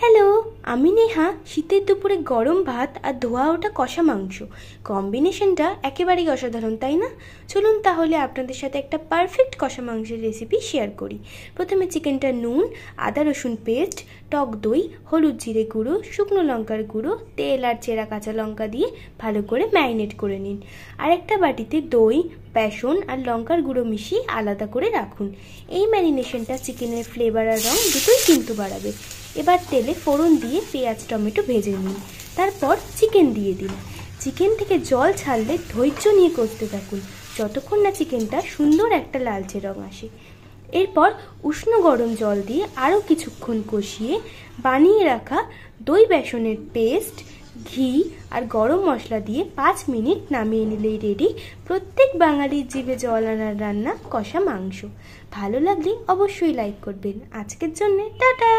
Hello, আমি নেহা। শীতের দুপুরে গরম ভাত আর ধোয়া ওঠা কষা মাংস, কম্বিনেশনটা একেবারেই অসাধারণ, তাই না? চলুন তাহলে আপনাদের সাথে একটা পারফেক্ট কষা মাংসের রেসিপি শেয়ার করি। প্রথমে চিকেনটা নুন, আদা রসুন পেস্ট, টক দই, হলুদ জিরে গুঁড়ো, শুকনো লঙ্কার গুঁড়ো, তেল আর চেরা কাঁচা লঙ্কা দিয়ে ভালো করে ম্যারিনেট করে নিন। আর একটা বাটিতে দই, বেসন আর লঙ্কার গুঁড়ো মিশিয়ে আলাদা করে রাখুন। এই ম্যারিনেশনটা চিকেনের ফ্লেভার আর রং দুটোই কিন্তু বাড়াবে। এবার তেলে ফোড়ন দিয়ে পেঁয়াজ টমেটো ভেজে নিন। তারপর চিকেন দিয়ে দিন। চিকেন থেকে জল ছাড়লে ধৈর্য নিয়ে কষতে থাকুন যতক্ষণ না চিকেনটা সুন্দর একটা লালচে রং আসে। এরপর উষ্ণ গরম জল দিয়ে আরও কিছুক্ষণ কষিয়ে বানিয়ে রাখা দই বেসনের পেস্ট, ঘি আর গরম মশলা দিয়ে 5 মিনিট নামিয়ে নিলেই রেডি প্রত্যেক বাঙালির জিভে জল আনার রান্না কষা মাংস। ভালো লাগলে অবশ্যই লাইক করবেন। আজকের জন্য টাটা।